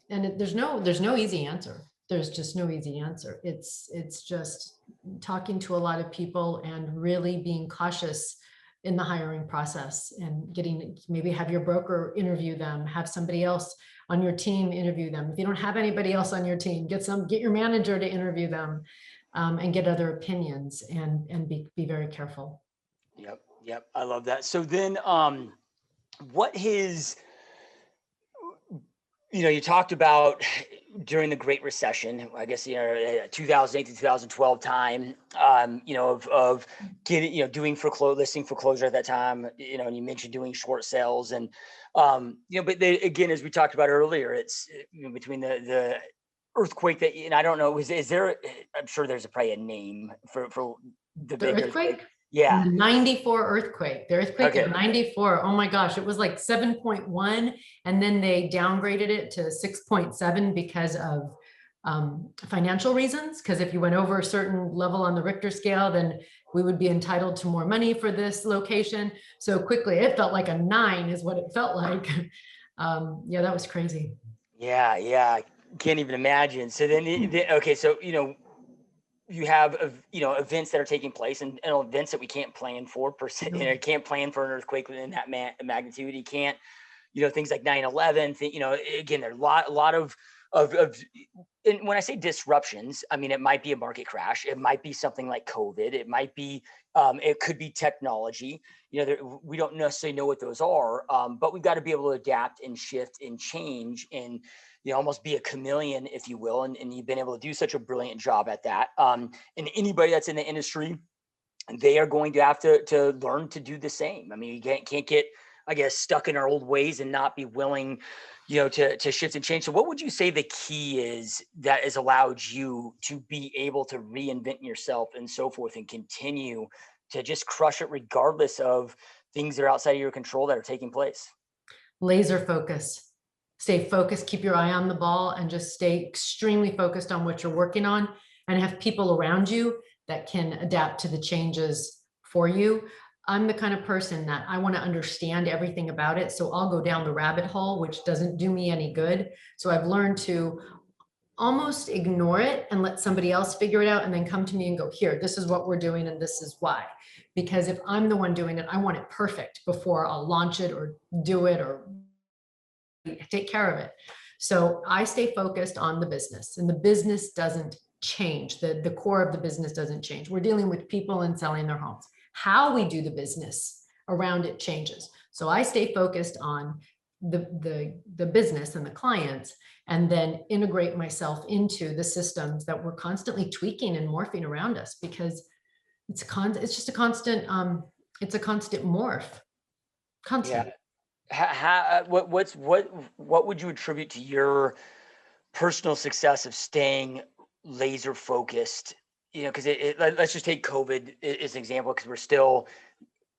There's no easy answer. There's just no easy answer. It's just talking to a lot of people and really being cautious in the hiring process, and maybe have your broker interview them, have somebody else on your team interview them. If you don't have anybody else on your team, get your manager to interview them, and get other opinions, and be very careful. Yep. I love that. So then, what his, you talked about during the Great Recession, I guess, 2008 to 2012 time, of getting, doing listing foreclosure at that time, and you mentioned doing short sales, and, but again, as we talked about earlier, it's between the earthquake and I don't know, is there, I'm sure there's probably a name for the big earthquake. Yeah. The 94 earthquake, the earthquake Okay. of 94. Oh my gosh, it was like 7.1. And then they downgraded it to 6.7 because of financial reasons. Because if you went over a certain level on the Richter scale, then we would be entitled to more money for this location. So quickly, it felt like a 9 is what it felt like. Yeah, that was crazy. Yeah. Can't even imagine. So then, okay, so, you have, events that are taking place, and events that we can't plan for per se. You can't plan for an earthquake within that magnitude. You can't, things like 9/11. Again, there are a lot of, and when I say disruptions, I mean, it might be a market crash. It might be something like COVID. It might be, it could be technology. We don't necessarily know what those are, but we've got to be able to adapt and shift and change, and almost be a chameleon, if you will. And you've been able to do such a brilliant job at that. And anybody that's in the industry, they are going to have to learn to do the same. I mean, you can't get, I guess, stuck in our old ways and not be willing, to shift and change. So what would you say the key is that has allowed you to be able to reinvent yourself and so forth, and continue to just crush it regardless of things that are outside of your control that are taking place? Laser focus. Stay focused, keep your eye on the ball, and just stay extremely focused on what you're working on, and have people around you that can adapt to the changes for you. I'm the kind of person that I want to understand everything about it. So I'll go down the rabbit hole, which doesn't do me any good. So I've learned to almost ignore it and let somebody else figure it out and then come to me and go, here, this is what we're doing and this is why. Because if I'm the one doing it, I want it perfect before I'll launch it or do it or take care of it. So I stay focused on the business, and the business doesn't change. The core of the business doesn't change. We're dealing with people and selling their homes. How we do the business around it changes. So I stay focused on the business and the clients, and then integrate myself into the systems that we're constantly tweaking and morphing around us, because it's just a constant, it's a constant morph. Constant. Yeah. What would you attribute to your personal success of staying laser focused? Because let's just take COVID as an example, because we're still,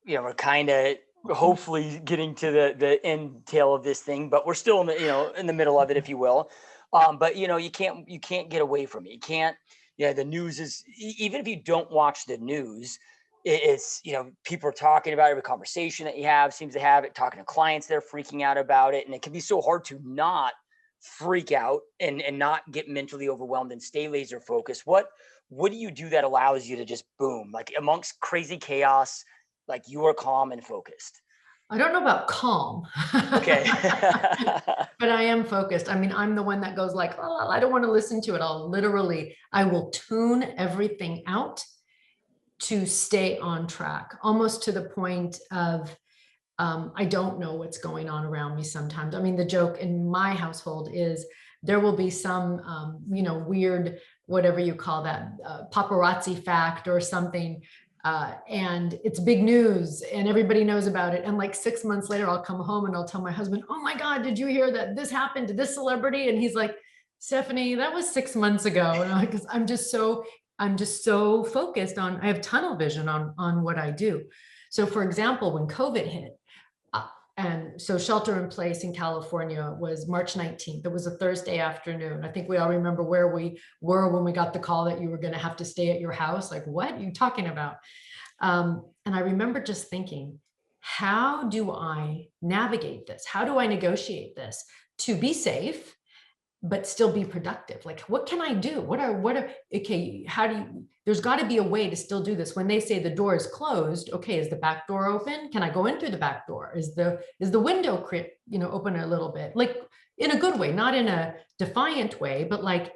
we're kind of hopefully getting to the end tail of this thing, but we're still in the, in the middle of it, if you will. But you can't get away from it. You can't, the news is, even if you don't watch the news, it's, people are talking about it. Every conversation that you have seems to have it. Talking to clients, they're freaking out about it. And it can be so hard to not freak out and not get mentally overwhelmed and stay laser focused. What do you do that allows you to just boom, like amongst crazy chaos, like you are calm and focused? I don't know about calm. Okay. But I am focused. I mean, I'm the one that goes like, oh, I don't want to listen to it. I will tune everything out to stay on track, almost to the point of, I don't know what's going on around me sometimes. I mean, the joke in my household is there will be some, weird, whatever you call that, paparazzi fact or something. And it's big news and everybody knows about it. And like 6 months later, I'll come home and I'll tell my husband, oh my God, did you hear that this happened to this celebrity? And he's like, Stephanie, that was 6 months ago. And I'm just so focused on, I have tunnel vision on what I do. So for example, when COVID hit, and so shelter in place in California was March 19th. It was a Thursday afternoon. I think we all remember where we were when we got the call that you were going to have to stay at your house. Like, what are you talking about? And I remember just thinking, how do I navigate this? How do I negotiate this to be safe, but still be productive? Like, what can I do? Okay, there's got to be a way to still do this. When they say the door is closed, okay, is the back door open? Can I go in through the back door? Is the window, open a little bit, like in a good way, not in a defiant way, but like,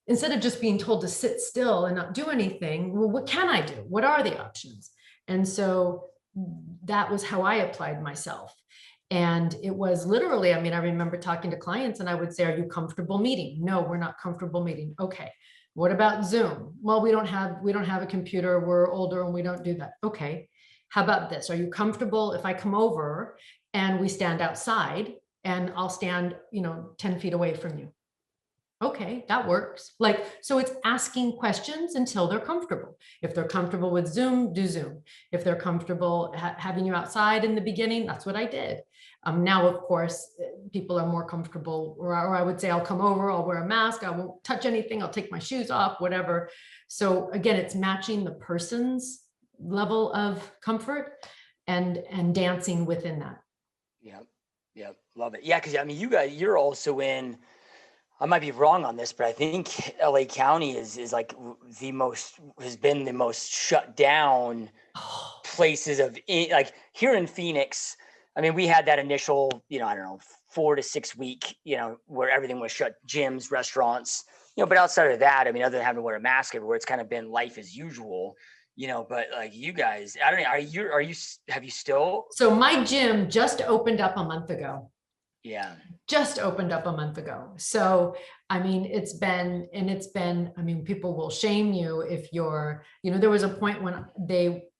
instead of just being told to sit still and not do anything, well, what can I do? What are the options? And so that was how I applied myself. And it was literally, I mean, I remember talking to clients and I would say, are you comfortable meeting? No, we're not comfortable meeting. Okay. What about Zoom? Well, we don't have a computer. We're older and we don't do that. Okay. How about this? Are you comfortable if I come over and we stand outside and I'll stand, 10 feet away from you? Okay, that works. Like, so it's asking questions until they're comfortable. If they're comfortable with Zoom, do Zoom. If they're comfortable having you outside in the beginning, that's what I did. Now, of course, people are more comfortable, or I would say I'll come over, I'll wear a mask, I won't touch anything, I'll take my shoes off, whatever. So again, it's matching the person's level of comfort and dancing within that. Yeah, love it. Yeah, because I mean, you're also in, I might be wrong on this, but I think LA County is like has been the most shut down places like here in Phoenix. I mean, we had that initial, I don't know, 4 to 6 week, where everything was shut, gyms, restaurants, but outside of that, I mean, other than having to wear a mask everywhere, it's kind of been life as usual, but like you guys, I don't know, have you still? So my gym just opened up a month ago. Yeah. Just opened up a month ago. So, I mean, I mean, people will shame you if you're, there was a point when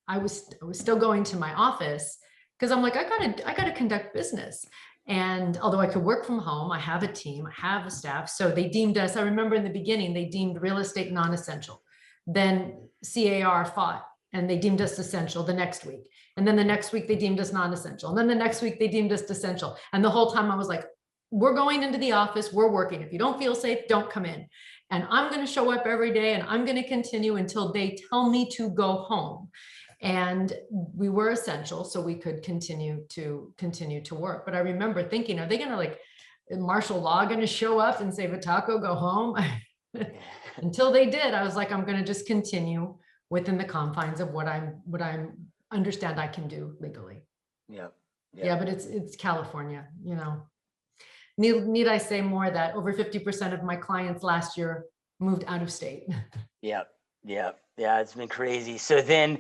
I was still going to my office because I'm like, I gotta conduct business. And although I could work from home, I have a team, I have a staff. So they deemed us, I remember in the beginning, they deemed real estate non-essential. Then CAR fought and they deemed us essential the next week. And then the next week they deemed us non-essential. And then the next week they deemed us essential. And the whole time I was like, we're going into the office, we're working. If you don't feel safe, don't come in. and I'm going to show up every day and I'm going to continue until they tell me to go home. And we were essential, so we could continue to work. But I remember thinking, are they going to like martial law going to show up and say, Vitacco, go home? Until they did, I was like, I'm going to just continue within the confines of what I'm understand I can do legally. Yeah, but it's California, you know. Need I say more that over 50% of my clients last year moved out of state. Yeah, it's been crazy. So then,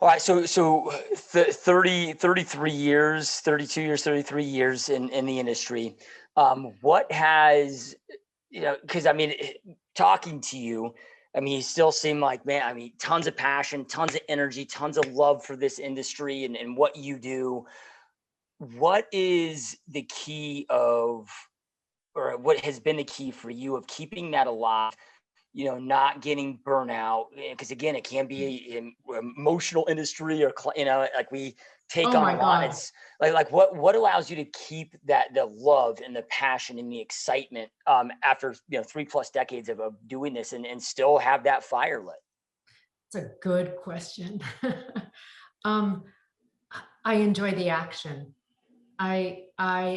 all right, so 33 years, 32 years, 33 years in the industry. What has, you know, because I mean, talking to you, I mean, you still seem like, man, I mean, tons of passion, tons of energy, tons of love for this industry and what you do. What is the key of, or what has been the key for you of keeping that alive? You know, not getting burnout, because again, it can be an emotional industry, or you know, like we take Oh on my a lot. God. It's like what allows you to keep the love and the passion and the excitement after 3+ decades of doing this and still have that fire lit? It's a good question. um, I enjoy the action. I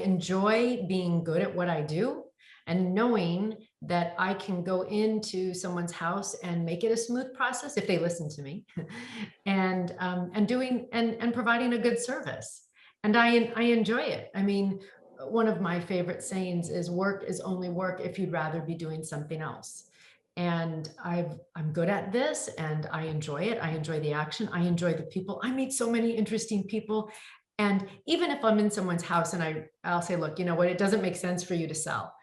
enjoy being good at what I do and knowing that I can go into someone's house and make it a smooth process if they listen to me, and doing and providing a good service. And I enjoy it. I mean, one of my favorite sayings is, work is only work if you'd rather be doing something else. And I'm good at this and I enjoy it. I enjoy the action. I enjoy the people. I meet so many interesting people. And even if I'm in someone's house and I'll say, look, you know what, it doesn't make sense for you to sell.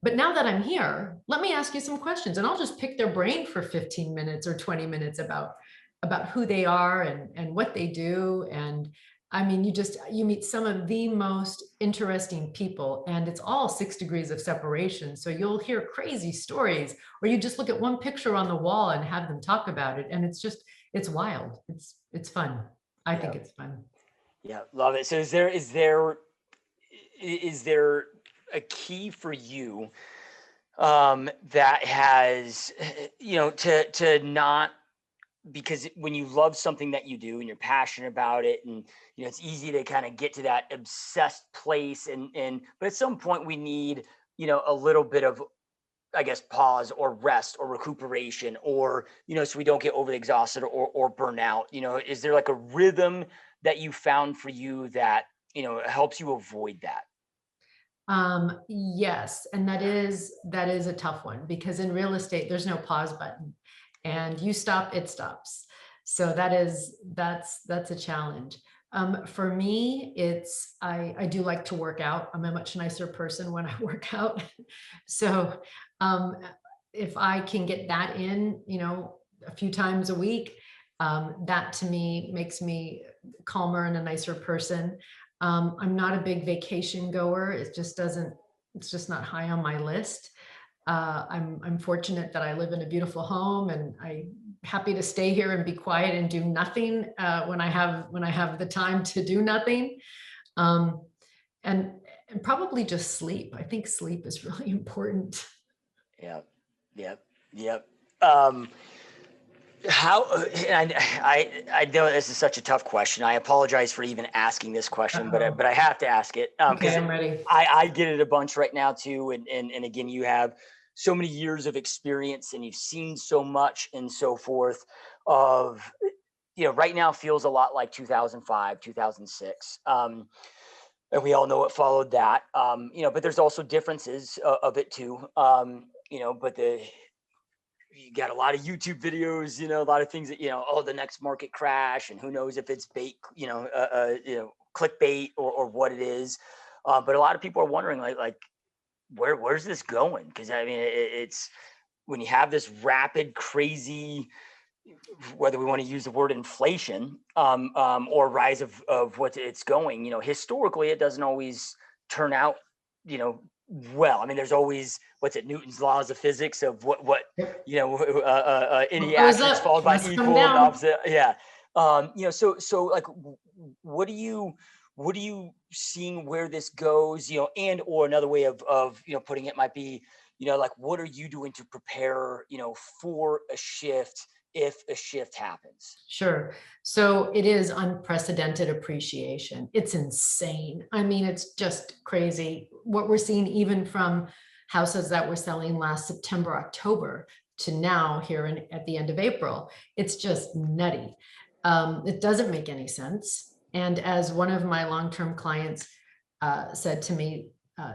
But now that I'm here, let me ask you some questions, and I'll just pick their brain for 15 minutes or 20 minutes about who they are and what they do. And I mean, you meet some of the most interesting people, and it's all 6 degrees of separation. So you'll hear crazy stories, or you just look at one picture on the wall and have them talk about it. And it's wild. It's fun. I think it's fun. Yeah, love it. So is there a key for you that has, to not, because when you love something that you do and you're passionate about it, and it's easy to kind of get to that obsessed place, but at some point we need a little bit of, I guess, pause or rest or recuperation, or so we don't get overly exhausted or burn out. Is there like a rhythm that you found for you that helps you avoid that? Yes. And that is a tough one, because in real estate, there's no pause button, and you stop, it stops. So that's a challenge. For me, I do like to work out. I'm a much nicer person when I work out. So, if I can get that in, a few times a week, that to me makes me calmer and a nicer person. I'm not a big vacation goer. It's just not high on my list. I'm fortunate that I live in a beautiful home, and I'm happy to stay here and be quiet and do nothing when I have the time to do nothing. And probably just sleep. I think sleep is really important. Yep. How, and I know this is such a tough question. I apologize for even asking this question, but I have to ask it because Okay, I'm ready. I get it a bunch right now too. And again, you have so many years of experience and you've seen so much and so forth of, right now feels a lot like 2005, 2006. And we all know what followed that, but there's also differences of it too. But you got a lot of YouTube videos, a lot of things that, the next market crash, and who knows if it's bait, clickbait or what it is. But a lot of people are wondering like where's this going? Because I mean, it's when you have this rapid, crazy, whether we want to use the word inflation or rise of what it's going, historically, it doesn't always turn out, well. I mean, there's always, Newton's laws of physics of what any action is followed by equal and opposite. Yeah. So like, what are you seeing where this goes, and or another way of putting it might be, like what are you doing to prepare, for a shift if a shift happens? Sure. So it is unprecedented appreciation. It's insane. I mean, it's just crazy what we're seeing, even from houses that were selling last September, October to now here at the end of April. It's just nutty. It doesn't make any sense. And as one of my long-term clients said to me,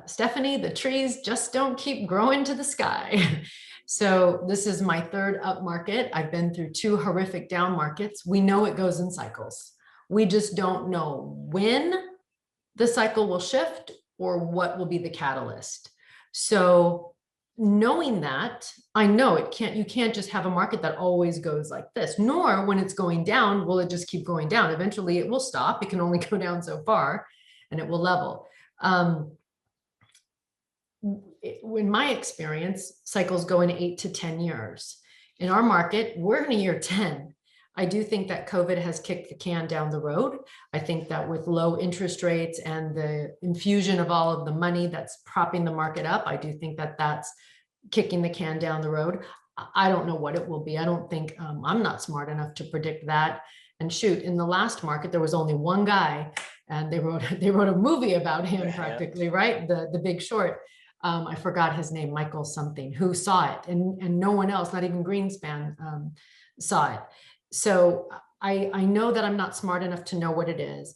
Stephanie, the trees just don't keep growing to the sky. So this is my third up market. I've been through 2 horrific down markets. We know it goes in cycles. We just don't know when the cycle will shift or what will be the catalyst. So knowing that, I know you can't just have a market that always goes like this, nor when it's going down, will it just keep going down. Eventually it will stop. It can only go down so far and it will level. In my experience, cycles go in 8 to 10 years. In our market, we're in year 10. I do think that COVID has kicked the can down the road. I think that with low interest rates and the infusion of all of the money that's propping the market up, I do think that that's kicking the can down the road. I don't know what it will be. I don't think I'm not smart enough to predict that. And shoot, in the last market, there was only one guy, and they wrote a movie about him practically, right? The Big Short. I forgot his name, Michael something, who saw it, and no one else, not even Greenspan, saw it. So I know that I'm not smart enough to know what it is.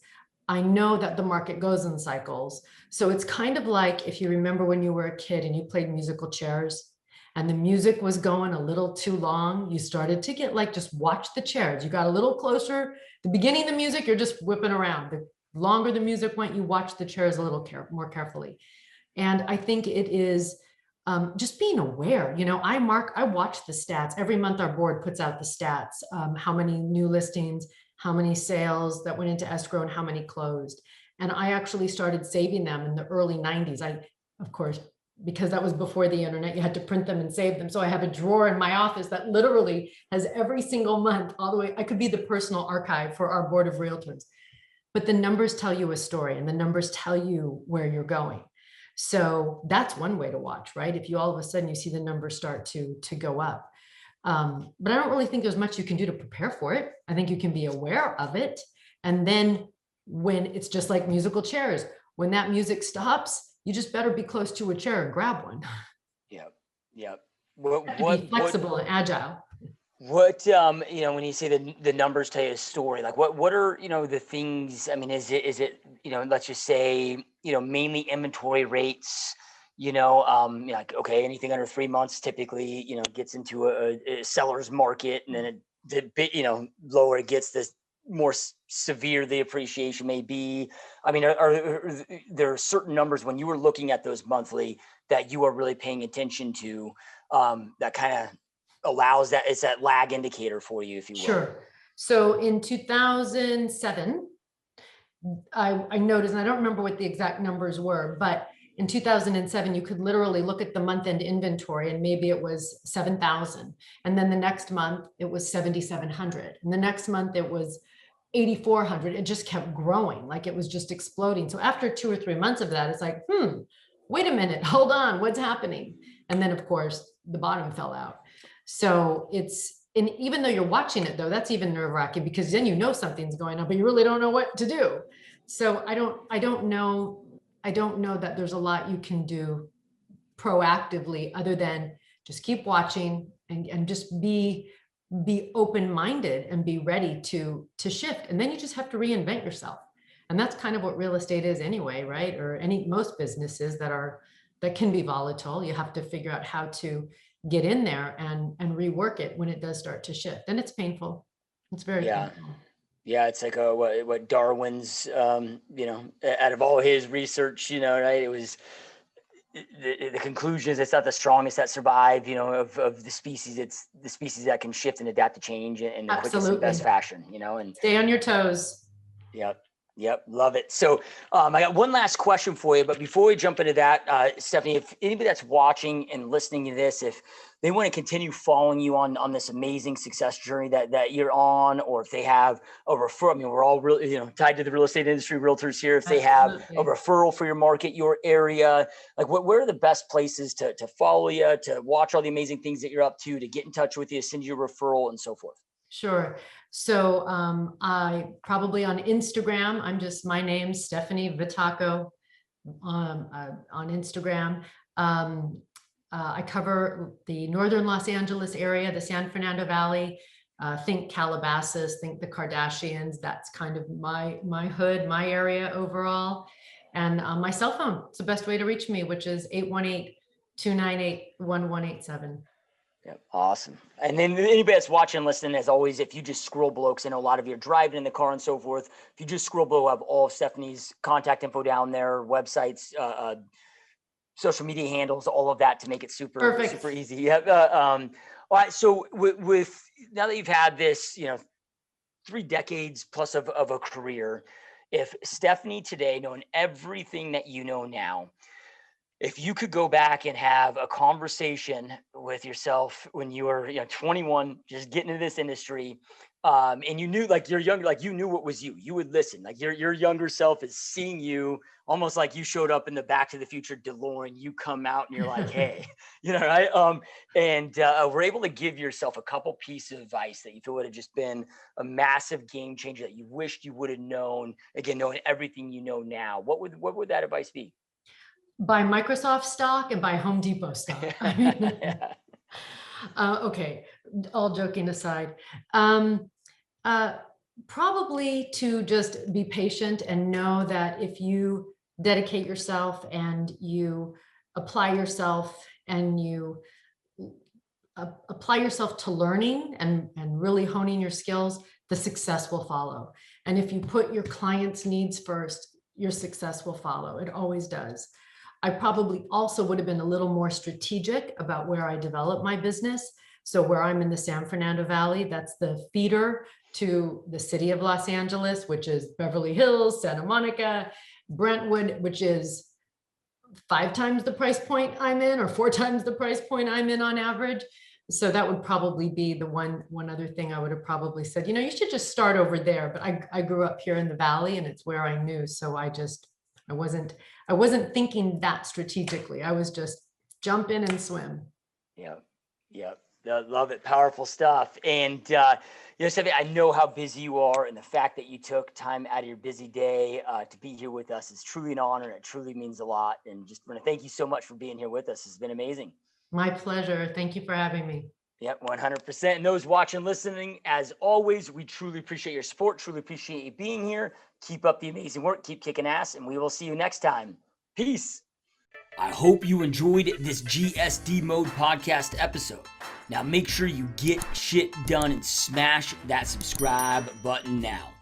I know that the market goes in cycles. So it's kind of like if you remember when you were a kid and you played musical chairs and the music was going a little too long, you started to get like, just watch the chairs. You got a little closer. The beginning of the music, you're just whipping around. The longer the music went, you watch the chairs a little more carefully. And I think it is just being aware. I watch the stats. Every month our board puts out the stats, how many new listings, how many sales that went into escrow, and how many closed. And I actually started saving them in the early 90s. Of course, because that was before the internet, you had to print them and save them. So I have a drawer in my office that literally has every single month all the way. I could be the personal archive for our board of realtors. But the numbers tell you a story, and the numbers tell you where you're going. So that's one way to watch, right? If you all of a sudden you see the numbers start to go up. But I don't really think there's much you can do to prepare for it. I think you can be aware of it. And then when it's just like musical chairs, when that music stops, you just better be close to a chair and grab one. Yep. Yep. Be flexible and agile. What, when you say the numbers tell you a story, like what are, the things, I mean, is it, let's just say, mainly inventory rates, like, okay, anything under 3 months typically, gets into a seller's market, and then lower it gets, the more severe the appreciation may be. I mean, are there certain numbers when you were looking at those monthly that you are really paying attention to, that kind of allows that, it's that lag indicator for you, if you will? Sure. So in 2007, I noticed, and I don't remember what the exact numbers were, but in 2007, you could literally look at the month-end inventory, and maybe it was 7,000. And then the next month it was 7,700. And the next month it was 8,400. It just kept growing, like it was just exploding. So after 2 or 3 months of that, it's like, wait a minute, hold on, what's happening? And then of course the bottom fell out. So and even though you're watching it though, that's even nerve-wracking, because then you know something's going on, but you really don't know what to do. So I don't know that there's a lot you can do proactively other than just keep watching and just be open-minded and be ready to shift. And then you just have to reinvent yourself. And that's kind of what real estate is anyway, right? Or most businesses that can be volatile. You have to figure out how to get in there and rework it when it does start to shift. And it's painful. It's very painful. Yeah, it's like what Darwin's, out of all his research, right? It was the conclusion is it's not the strongest that survive, of the species. It's the species that can shift and adapt to change in the quickest and best fashion, and stay on your toes. Yep. Yep. Love it. So I got one last question for you, but before we jump into that, Stephanie, if anybody that's watching and listening to this, if they want to continue following you on this amazing success journey that you're on, or if they have a referral, I mean, we're all really, tied to the real estate industry, realtors here. If they have a referral for your market, your area, like where are the best places to follow you, to watch all the amazing things that you're up to get in touch with you, send you a referral and so forth? Sure. So I probably on Instagram, I'm just my name, Stephanie Vitacco, on Instagram. I cover the northern Los Angeles area, the San Fernando Valley. Think Calabasas, think the Kardashians. That's kind of my hood, my area overall. And my cell phone, it's the best way to reach me, which is 818-298-1187. Yep. Awesome. And then anybody that's watching and listening, as always, if you just scroll below, because I know a lot of you are driving in the car and so forth, if you just scroll below, I have all of Stephanie's contact info down there, websites, social media handles, all of that to make it super easy. Yep. All right. So with now that you've had this, 3 decades plus of a career, if Stephanie today, knowing everything that you know now, if you could go back and have a conversation with yourself when you were 21, just getting into this industry, and you knew, like, you're younger, like you knew what was you would listen, like your younger self is seeing you almost like you showed up in the Back to the Future DeLorean, you come out and you're like, hey, right? And we're able to give yourself a couple pieces of advice that you feel would have just been a massive game changer that you wished you would have known, again, knowing everything you know now. What would that advice be? Buy Microsoft stock and buy Home Depot stock. Okay, all joking aside, probably to just be patient and know that if you dedicate yourself and you apply yourself and you apply yourself to learning and really honing your skills, the success will follow. And if you put your clients' needs first, your success will follow. It always does. I probably also would have been a little more strategic about where I develop my business. So where I'm in the San Fernando Valley, that's the feeder to the city of Los Angeles, which is Beverly Hills, Santa Monica, Brentwood, which is 5 times the price point I'm in, or 4 times the price point I'm in on average. So that would probably be the one other thing I would have probably said, you should just start over there. But I grew up here in the Valley and it's where I knew. So I wasn't thinking that strategically. I was just jump in and swim. Yep. Love it. Powerful stuff. And, Stephanie, I know how busy you are, and the fact that you took time out of your busy day to be here with us is truly an honor. And it truly means a lot. And just want to thank you so much for being here with us. It's been amazing. My pleasure. Thank you for having me. Yep, 100%. And those watching, listening, as always, we truly appreciate your support, truly appreciate you being here. Keep up the amazing work, keep kicking ass, and we will see you next time. Peace. I hope you enjoyed this GSD Mode podcast episode. Now make sure you get shit done and smash that subscribe button now.